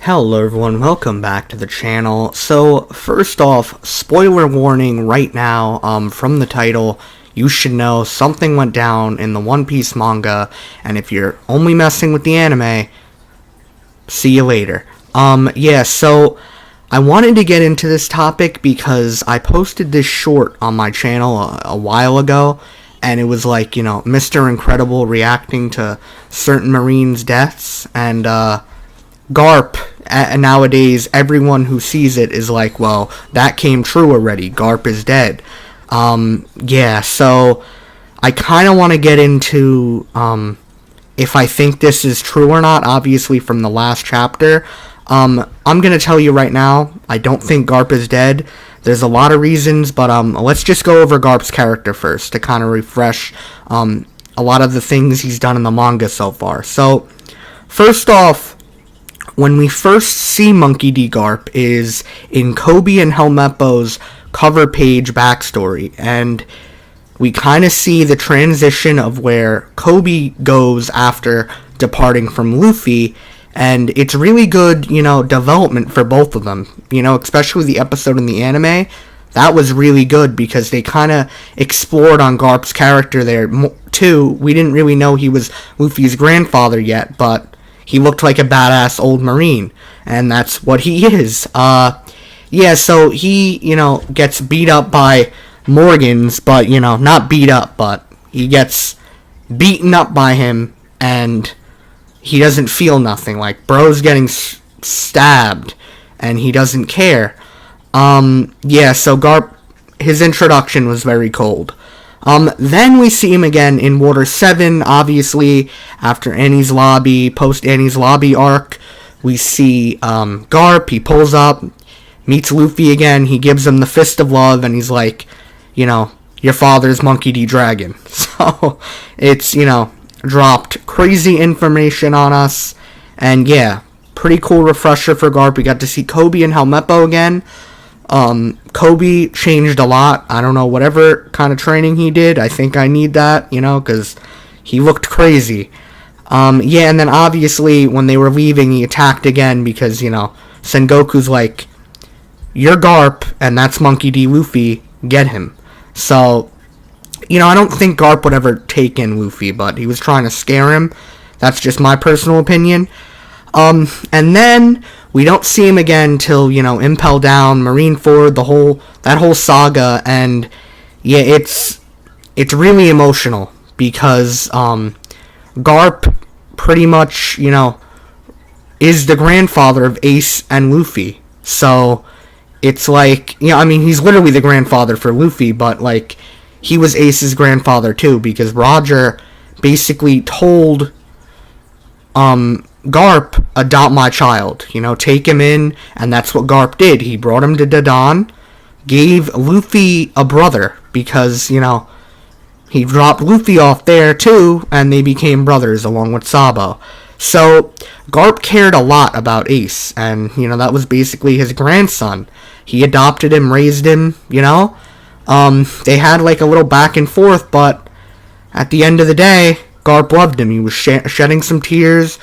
Hello everyone, welcome back to the channel. So, first off, spoiler warning right now, from the title, you should know something went down in the One Piece manga, and if you're only messing with the anime, see you later. So, I wanted to get into this topic because I posted this short on my channel a while ago, and it was like, Mr. Incredible reacting to certain Marines' deaths, and, Garp, nowadays, everyone who sees it is like, well, that came true already. Garp is dead. So I kind of want to get into if I think this is true or not, obviously from the last chapter. I'm going to tell you right now, I don't think Garp is dead. There's a lot of reasons, but let's just go over Garp's character first to kind of refresh a lot of the things he's done in the manga so far. So, first off, when we first see Monkey D Garp is in Koby and Helmeppo's cover page backstory, and we kind of see the transition of where Koby goes after departing from Luffy, and it's really good, development for both of them, especially the episode in the anime. That was really good because they kind of explored on Garp's character there, too. We didn't really know he was Luffy's grandfather yet, but he looked like a badass old Marine, and that's what he is. So he, gets beat up by Morgans, but, not beat up, but he gets beaten up by him, and he doesn't feel nothing. Like, bro's getting stabbed, and he doesn't care. So Garp, his introduction was very cold. Then we see him again in Water 7, obviously, after Annie's Lobby, post-Annie's Lobby arc. We see, Garp, he pulls up, meets Luffy again, he gives him the Fist of Love, and he's like, your father's Monkey D Dragon. So, it's, dropped crazy information on us, and yeah, pretty cool refresher for Garp. We got to see Koby and Helmeppo again. Koby changed a lot. I don't know, whatever kind of training he did, I think I need that, because he looked crazy. And then obviously, when they were leaving, he attacked again because, Sengoku's like, you're Garp, and that's Monkey D. Luffy, get him. So, I don't think Garp would ever take in Luffy, but he was trying to scare him. That's just my personal opinion. And then we don't see him again till, Impel Down, Marineford, that whole saga, and yeah, it's really emotional because Garp pretty much, is the grandfather of Ace and Luffy. So it's like, he's literally the grandfather for Luffy, but like he was Ace's grandfather too, because Roger basically told Garp, adopt my child, take him in, and that's what Garp did. He brought him to Dadan, gave Luffy a brother, because, he dropped Luffy off there too, and they became brothers along with Sabo. So, Garp cared a lot about Ace, and, that was basically his grandson. He adopted him, raised him, they had like a little back and forth, but at the end of the day, Garp loved him. He was shedding some tears.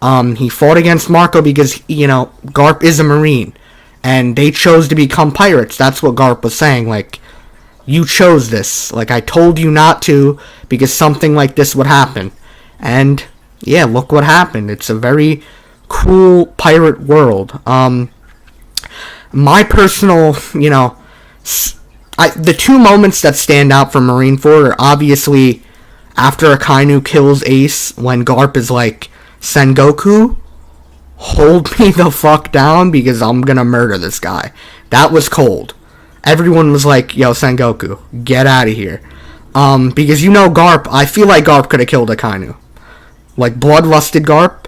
He fought against Marco because, Garp is a Marine. And they chose to become pirates. That's what Garp was saying. Like, you chose this. Like, I told you not to because something like this would happen. And, yeah, look what happened. It's a very cool pirate world. My personal, the two moments that stand out from Marineford are obviously after Akainu kills Ace, when Garp is like, Sengoku, hold me the fuck down because I'm gonna murder this guy. That was cold. Everyone was like, yo, Sengoku, get out of here. Because Garp, I feel like Garp could have killed Akainu. Like, bloodlusted Garp.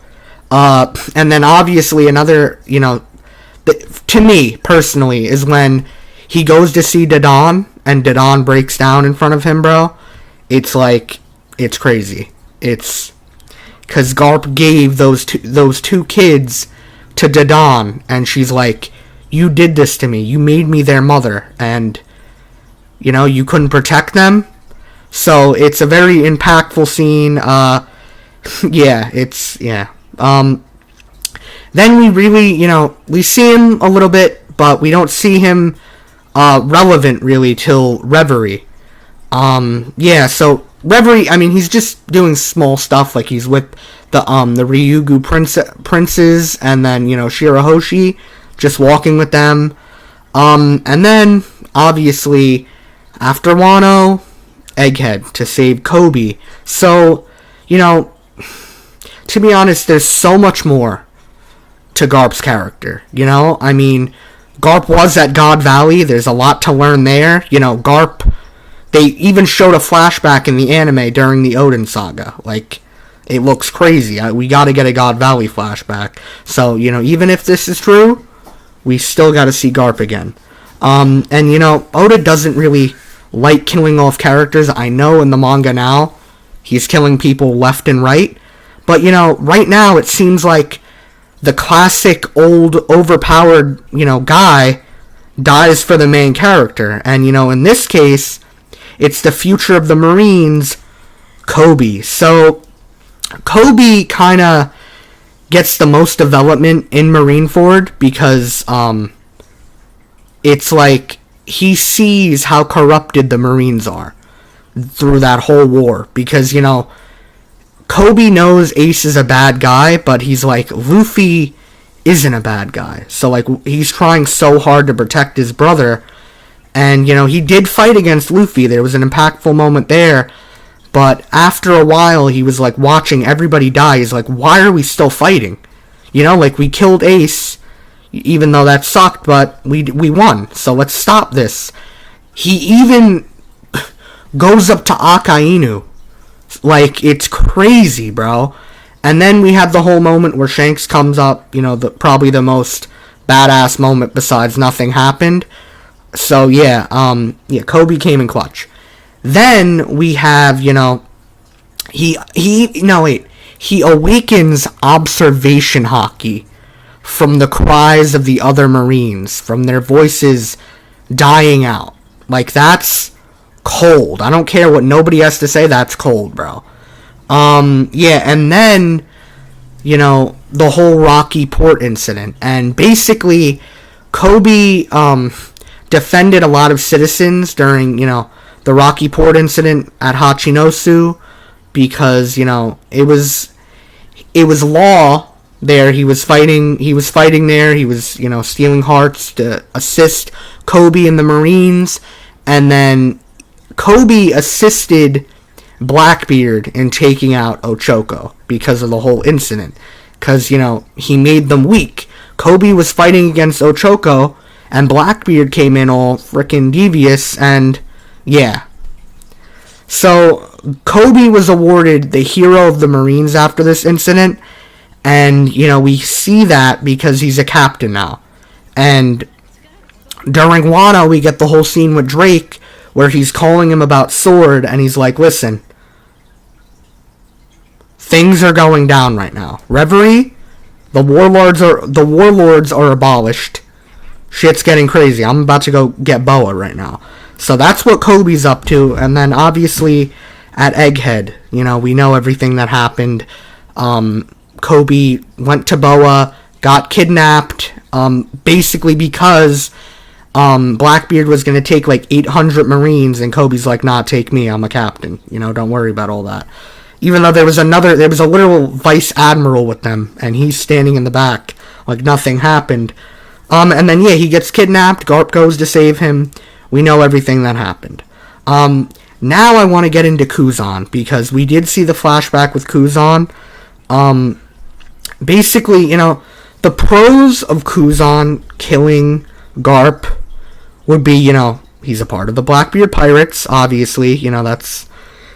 And then obviously another, to me, personally, is when he goes to see Dadan, and Dadan breaks down in front of him, bro. It's like, it's crazy. It's because Garp gave those two kids to Dadan, and she's like, you did this to me. You made me their mother, and, you couldn't protect them. So, it's a very impactful scene. Then we really, we see him a little bit, but we don't see him relevant really till Reverie. So Reverie, I mean, he's just doing small stuff, like he's with the Ryugu princes, and then, Shirahoshi, just walking with them. And then, obviously, after Wano, Egghead to save Koby. So, to be honest, there's so much more to Garp's character, I mean, Garp was at God Valley, there's a lot to learn there, Garp, they even showed a flashback in the anime during the Odin saga, like, it looks crazy, we gotta get a God Valley flashback, so, even if this is true, we still gotta see Garp again, and, Oda doesn't really like killing off characters. I know in the manga now, he's killing people left and right, but, right now it seems like the classic old overpowered, guy dies for the main character. And, in this case, it's the future of the Marines, Koby. So, Koby kind of gets the most development in Marineford because, it's like he sees how corrupted the Marines are through that whole war. Because, Koby knows Ace is a bad guy, but he's like, Luffy isn't a bad guy. So, like, he's trying so hard to protect his brother. And, he did fight against Luffy. There was an impactful moment there. But after a while, he was, like, watching everybody die. He's like, why are we still fighting? Like, we killed Ace, even though that sucked, but we won. So let's stop this. He even goes up to Akainu. Like, it's crazy, bro. And then we have the whole moment where Shanks comes up, probably the most badass moment besides nothing happened. So, Koby came in clutch. Then we have, he awakens observation hockey from the cries of the other Marines, from their voices dying out. Like, that's cold. I don't care what nobody has to say, that's cold, bro. And then, the whole Rocky Port incident. And basically, Koby, defended a lot of citizens during, the Rocky Port incident at Hachinosu, because, it was law there. He was fighting there. He was, stealing hearts to assist Koby and the Marines. And then Koby assisted Blackbeard in taking out Ochoko because of the whole incident. Because, he made them weak. Koby was fighting against Ochoko, and Blackbeard came in all frickin' devious, and, yeah. So, Koby was awarded the Hero of the Marines after this incident, and, we see that because he's a captain now. And during Wano, we get the whole scene with Drake, where he's calling him about Sword, and he's like, listen, things are going down right now. Reverie, the warlords are abolished. Shit's getting crazy. I'm about to go get Boa right now. So that's what Koby's up to. And then obviously at Egghead, we know everything that happened. Koby went to Boa, got kidnapped, basically because Blackbeard was going to take like 800 Marines, and Koby's like, nah, take me, I'm a captain. Don't worry about all that. Even though there was a literal vice admiral with them, and he's standing in the back like nothing happened. And then, he gets kidnapped. Garp goes to save him. We know everything that happened. Now I want to get into Kuzan, because we did see the flashback with Kuzan. Basically, the pros of Kuzan killing Garp would be, he's a part of the Blackbeard Pirates, obviously. That's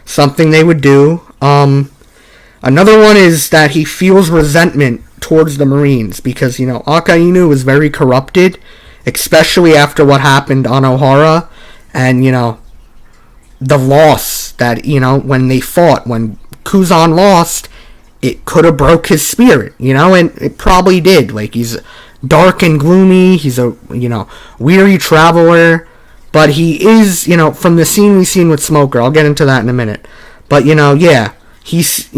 something they would do. Another one is that he feels resentment towards the Marines, because, Akainu is very corrupted, especially after what happened on Ohara, and, the loss that, when they fought, when Kuzan lost, it could have broke his spirit, and it probably did. Like, he's dark and gloomy, he's a, weary traveler, but he is, from the scene we've seen with Smoker, I'll get into that in a minute, but, he's,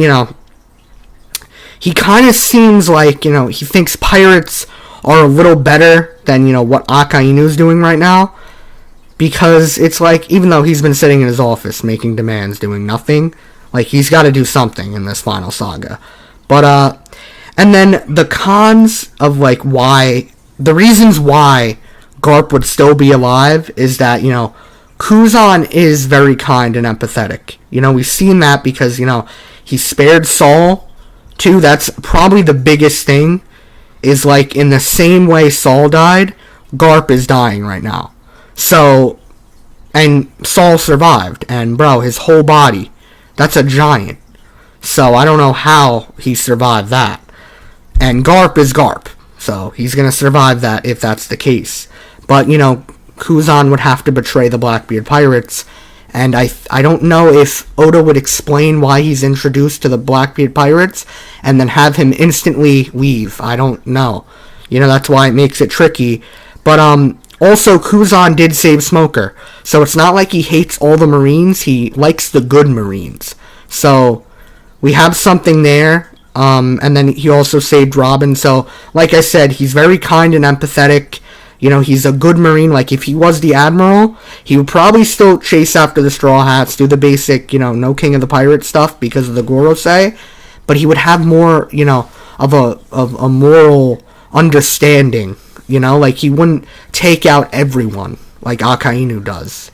he kind of seems like, he thinks pirates are a little better than, what Akainu's doing right now. Because it's like, even though he's been sitting in his office making demands, doing nothing, like, he's got to do something in this final saga. But, and then the cons of, like, the reasons why Garp would still be alive is that, Kuzan is very kind and empathetic. We've seen that because, he spared Saul, too. That's probably the biggest thing, is, like, in the same way Saul died, Garp is dying right now. So, and Saul survived, and bro, his whole body, that's a giant. So, I don't know how he survived that. And Garp is Garp, so he's gonna survive that if that's the case. But, Kuzan would have to betray the Blackbeard Pirates, and I don't know if Oda would explain why he's introduced to the Blackbeard Pirates, and then have him instantly leave. I don't know. That's why it makes it tricky. But, also, Kuzan did save Smoker, so it's not like he hates all the Marines, he likes the good Marines. So, we have something there, and then he also saved Robin, so, like I said, he's very kind and empathetic. He's a good Marine. Like, if he was the Admiral, he would probably still chase after the Straw Hats, do the basic, no King of the Pirates stuff because of the Gorosei, but he would have more, of a moral understanding. Like, he wouldn't take out everyone like Akainu does.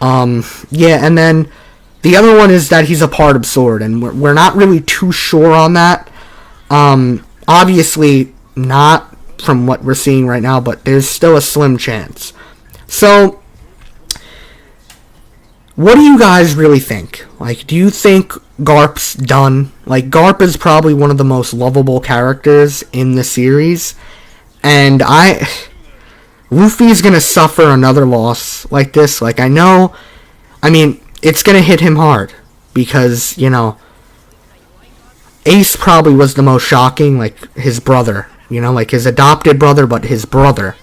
Yeah, and then the other one is that he's a part of Sword, and we're not really too sure on that. Obviously not from what we're seeing right now, but there's still a slim chance. So, what do you guys really think? Like, do you think Garp's done? Like, Garp is probably one of the most lovable characters in the series. And Luffy's gonna suffer another loss like this. Like, it's gonna hit him hard. Because, Ace probably was the most shocking, like, his brother. Like, his adopted brother, but his brother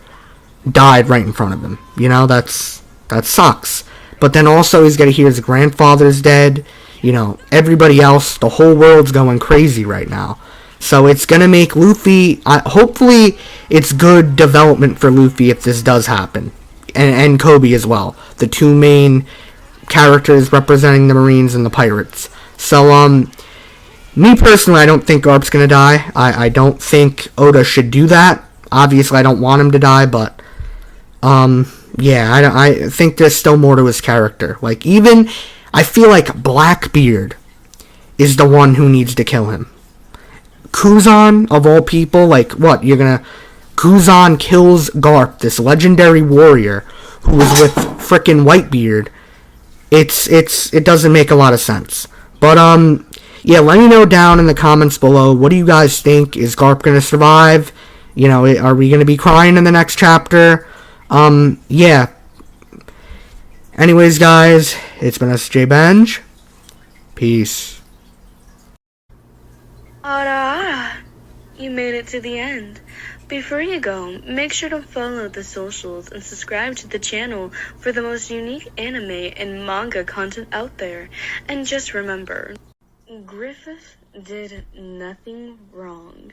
died right in front of him. That sucks. But then also he's gonna hear his grandfather's dead. Everybody else, the whole world's going crazy right now. So it's going to make Luffy, hopefully it's good development for Luffy if this does happen. And Koby as well. The two main characters representing the Marines and the Pirates. So, me personally, I don't think Garp's going to die. I don't think Oda should do that. Obviously, I don't want him to die, but, yeah, I think there's still more to his character. Like, even, I feel like Blackbeard is the one who needs to kill him. Kuzan, of all people, like, what, Kuzan kills Garp, this legendary warrior, who was with frickin' Whitebeard. It doesn't make a lot of sense. But, yeah, let me know down in the comments below, what do you guys think? Is Garp gonna survive? Are we gonna be crying in the next chapter? Yeah. Anyways, guys, it's been SJ Benj. Peace. Ara, you made it to the end. Before you go, make sure to follow the socials and subscribe to the channel for the most unique anime and manga content out there. And just remember, Griffith did nothing wrong.